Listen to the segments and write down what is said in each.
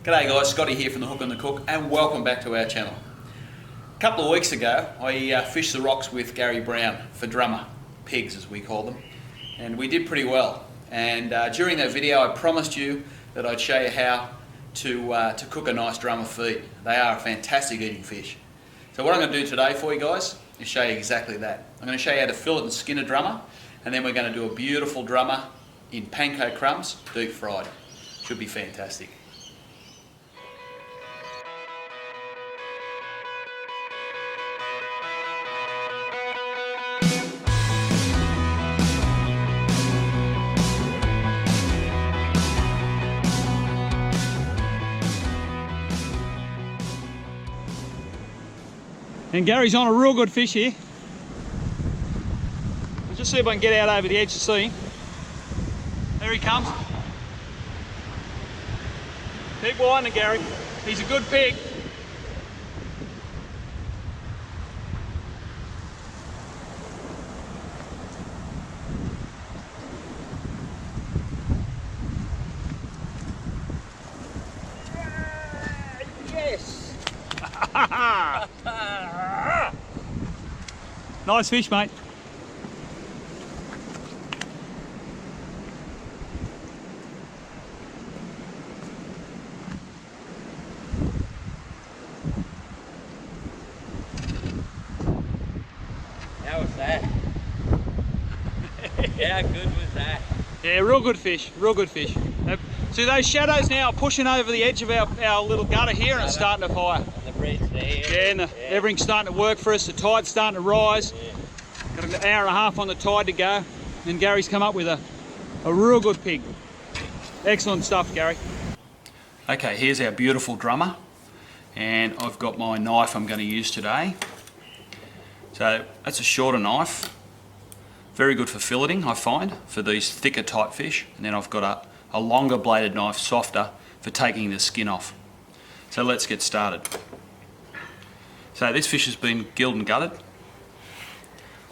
G'day guys, Scotty here from The Hook and the Cook, and welcome back to our channel. A couple of weeks ago I fished the rocks with Gary Brown for drummer, pigs as we call them, and we did pretty well. And during that video I promised you that I'd show you how to cook a nice drummer feed. They are a fantastic eating fish. So what I'm going to do today for you guys is show you exactly that. I'm going to show you how to fillet and skin a drummer, and then we're going to do a beautiful drummer in panko crumbs, deep fried. Should be fantastic. And Gary's on a real good fish here. I'll just see if I can get out over the edge to see him. There he comes. Keep winding, Gary. He's a good pig. Yes! Nice fish, mate. How was that? How good was that? Yeah, real good fish, real good fish. See, those shadows now are pushing over the edge of our little gutter here, and it's starting to fire. And the breed's there. Yeah, and everything's starting to work for us. The tide's starting to rise. Yeah. Got an hour and a half on the tide to go, and Gary's come up with a real good pig. Excellent stuff, Gary. Okay, here's our beautiful drummer, and I've got my knife I'm going to use today. So that's a shorter knife, very good for filleting I find, for these thicker type fish. And then I've got a longer bladed knife, softer, for taking the skin off. So let's get started. So this fish has been gilled and gutted.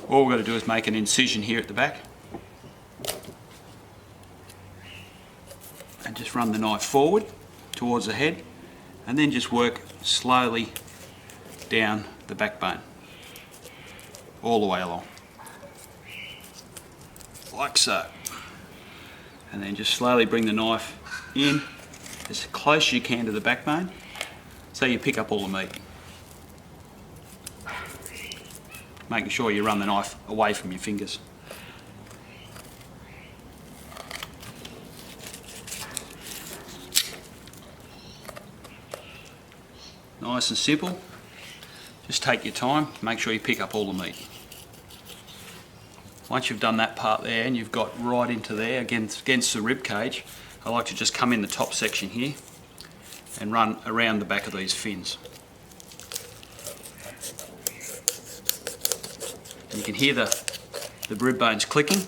All we've got to do is make an incision here at the back and just run the knife forward towards the head, and then just work slowly down the backbone all the way along, like so. And then just slowly bring the knife in as close as you can to the backbone so you pick up all the meat. Making sure you run the knife away from your fingers. Nice and simple. Just take your time, make sure you pick up all the meat. Once you've done that part there and you've got right into there against the rib cage, I like to just come in the top section here and run around the back of these fins. You can hear the rib bones clicking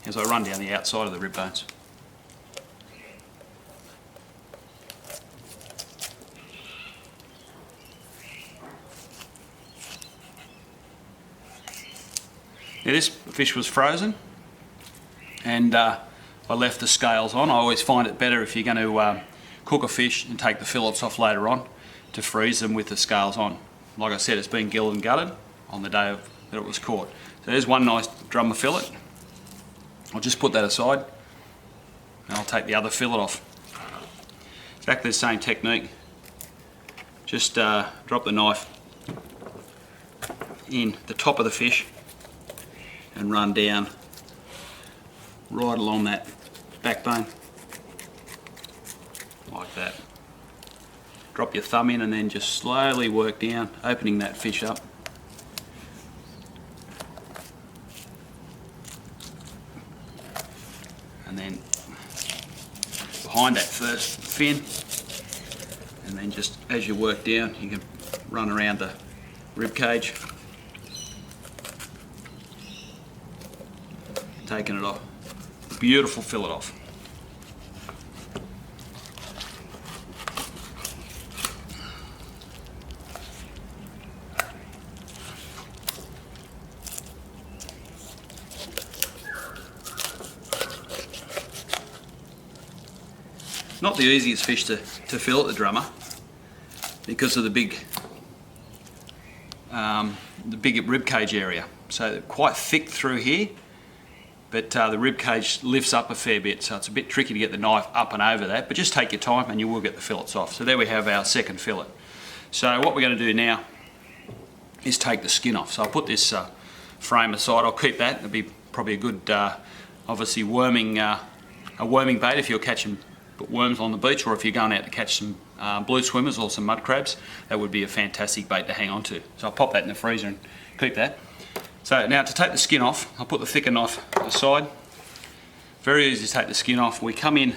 as I run down the outside of the rib bones. Now this fish was frozen, and I left the scales on. I always find it better if you're going to cook a fish and take the fillets off later on, to freeze them with the scales on. Like I said, it's been gilled and gutted on the day that it was caught. So there's one nice drummer fillet. I'll just put that aside and I'll take the other fillet off. Exactly the same technique. Just drop the knife in the top of the fish and run down right along that backbone, like that. Drop your thumb in and then just slowly work down, opening that fish up. And then behind that first fin, and then just as you work down you can run around the rib cage, taking it off. Beautiful fillet off. not the easiest fish to fillet, the drummer, because of the big rib cage area. So they're quite thick through here, but the rib cage lifts up a fair bit, so it's a bit tricky to get the knife up and over that, but just take your time and you will get the fillets off. So there we have our second fillet. So what we're going to do now is take the skin off. So I'll put this frame aside. I'll keep that. It'll be probably a good, obviously worming, a worming bait if you're catching worms on the beach, or if you're going out to catch some blue swimmers or some mud crabs. That would be a fantastic bait to hang on to. So I'll pop that in the freezer and keep that. So now to take the skin off, I'll put the thicker knife aside. Very easy to take the skin off. We come in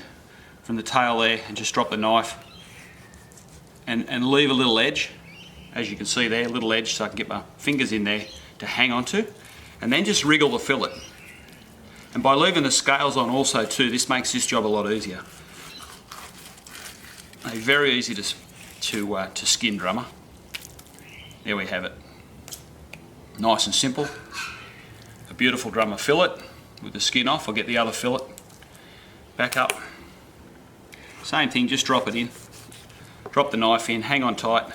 from the tail there and just drop the knife and leave a little edge, as you can see there, a little edge, so I can get my fingers in there to hang on to, and then just wriggle the fillet. And by leaving the scales on also too, this makes this job a lot easier. Very easy to skin drummer. There we have it. Nice and simple. A beautiful drummer fillet with the skin off. I'll get the other fillet back up. Same thing, just drop it in. Drop the knife in, hang on tight,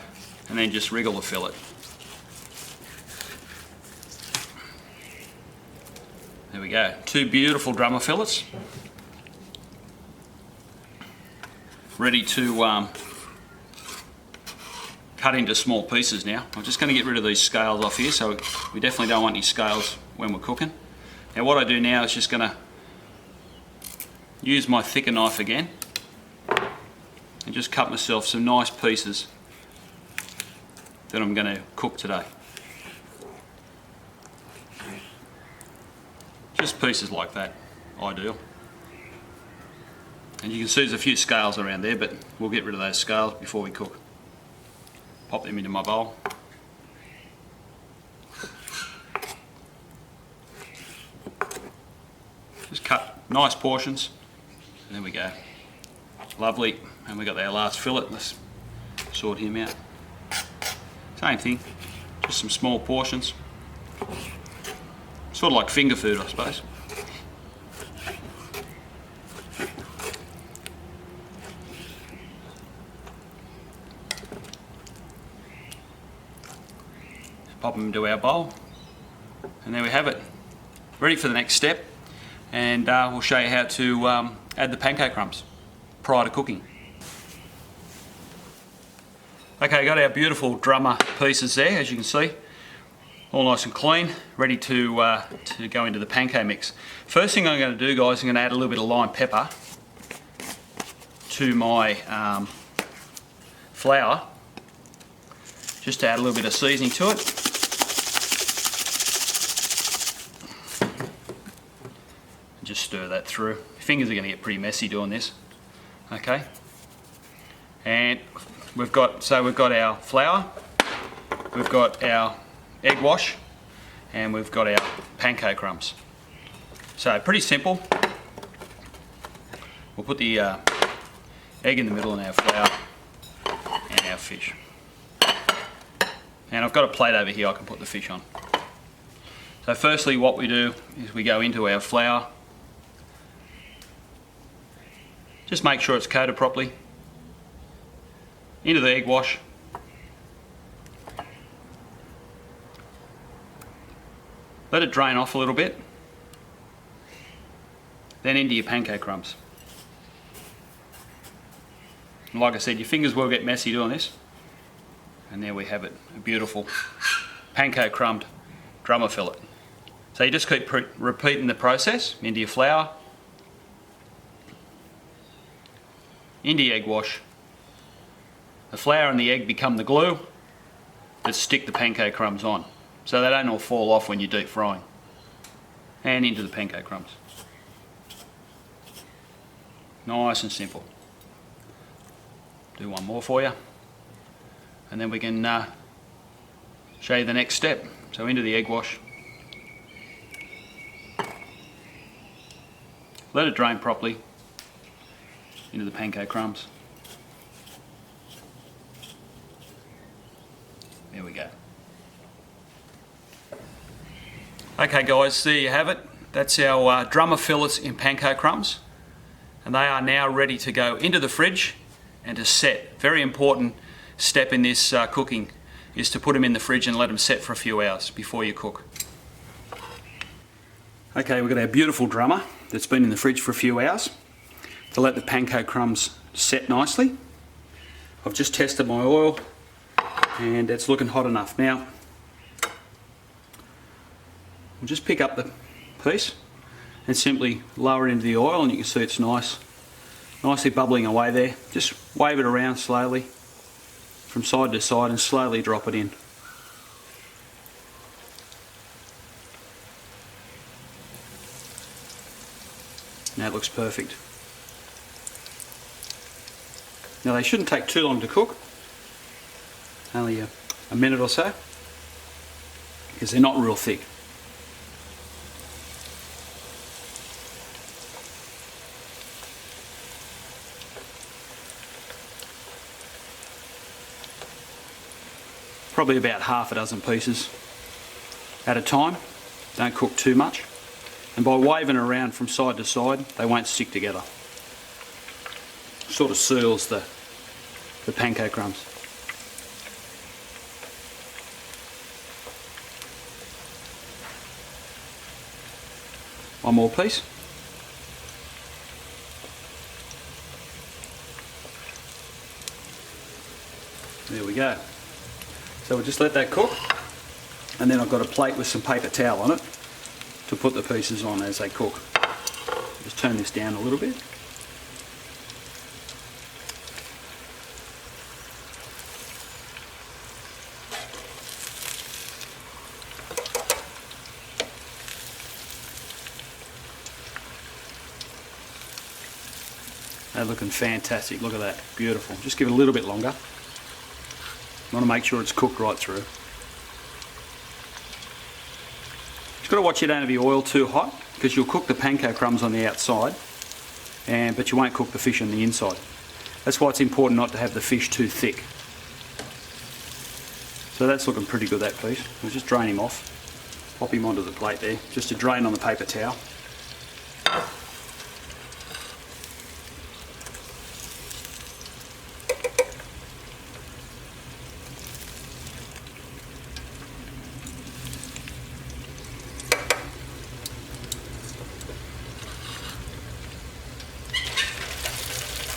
and then just wriggle the fillet. There we go. Two beautiful drummer fillets. Ready to cut into small pieces now. I'm just going to get rid of these scales off here, so we definitely don't want any scales when we're cooking. Now what I do now is just going to use my thicker knife again and just cut myself some nice pieces that I'm going to cook today. Just pieces like that, ideal. And you can see there's a few scales around there, but we'll get rid of those scales before we cook. Pop them into my bowl. Just cut nice portions, and there we go. Lovely. And we got our last fillet. Let's sort him out. Same thing, just some small portions. Sort of like finger food, I suppose. Pop them into our bowl, and there we have it. Ready for the next step, and we'll show you how to add the pancake crumbs prior to cooking. Okay, got our beautiful drummer pieces there, as you can see, all nice and clean, ready to go into the pancake mix. First thing I'm going to do, guys, I'm going to add a little bit of lime pepper to my flour, just to add a little bit of seasoning to it. And just stir that through. Your fingers are going to get pretty messy doing this. Okay, and we've got our flour, we've got our egg wash, and we've got our pancake crumbs. So pretty simple. We'll put the egg in the middle and our flour and our fish. And I've got a plate over here I can put the fish on. So firstly what we do is we go into our flour. Just make sure it's coated properly. Into the egg wash. Let it drain off a little bit. Then into your pancake crumbs. And like I said, your fingers will get messy doing this. And there we have it, a beautiful pancake crumbed drummer fillet. So you just keep repeating the process into your flour, into your egg wash. The flour and the egg become the glue that stick the pancake crumbs on, so they don't all fall off when you're deep frying. And into the pancake crumbs. Nice and simple. Do one more for you, and then we can show you the next step. So into the egg wash. Let it drain properly into the pancake crumbs. There we go. Okay guys, there you have it. That's our drummer fillets in pancake crumbs. And they are now ready to go into the fridge and to set. Very important step in this cooking is to put them in the fridge and let them set for a few hours before you cook. Okay, we've got our beautiful drummer that's been in the fridge for a few hours to let the panko crumbs set nicely. I've just tested my oil and it's looking hot enough. Now, we'll just pick up the piece and simply lower it into the oil, and you can see it's nicely bubbling away there. Just wave it around slowly from side to side and slowly drop it in. Now it looks perfect. Now they shouldn't take too long to cook, only a minute or so, because they're not real thick. Probably about half a dozen pieces at a time. Don't cook too much. And by waving around from side to side, they won't stick together. Sort of seals the panko crumbs. One more piece. There we go. So we'll just let that cook, and then I've got a plate with some paper towel on it to put the pieces on as they cook. Just turn this down a little bit. They're looking fantastic, look at that, beautiful. Just give it a little bit longer. You want to make sure it's cooked right through. Just got to watch you don't have your oil too hot, because you'll cook the panko crumbs on the outside, but you won't cook the fish on the inside. That's why it's important not to have the fish too thick. So that's looking pretty good, that piece. We'll just drain him off, pop him onto the plate there, just to drain on the paper towel.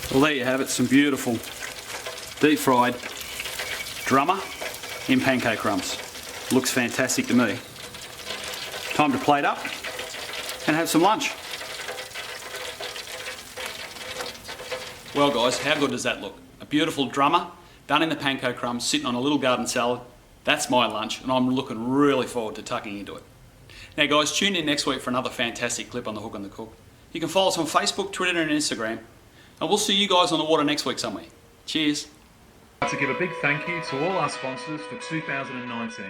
Well, there you have it, some beautiful deep fried drummer in panko crumbs. Looks fantastic to me. Time to plate up and have some lunch. Well guys, how good does that look? A beautiful drummer done in the panko crumbs, sitting on a little garden salad. That's my lunch, and I'm looking really forward to tucking into it. Now guys, tune in next week for another fantastic clip on The Hook on the Cook. You can follow us on Facebook, Twitter and Instagram. And we'll see you guys on the water next week somewhere. Cheers. I'd like to give a big thank you to all our sponsors for 2019.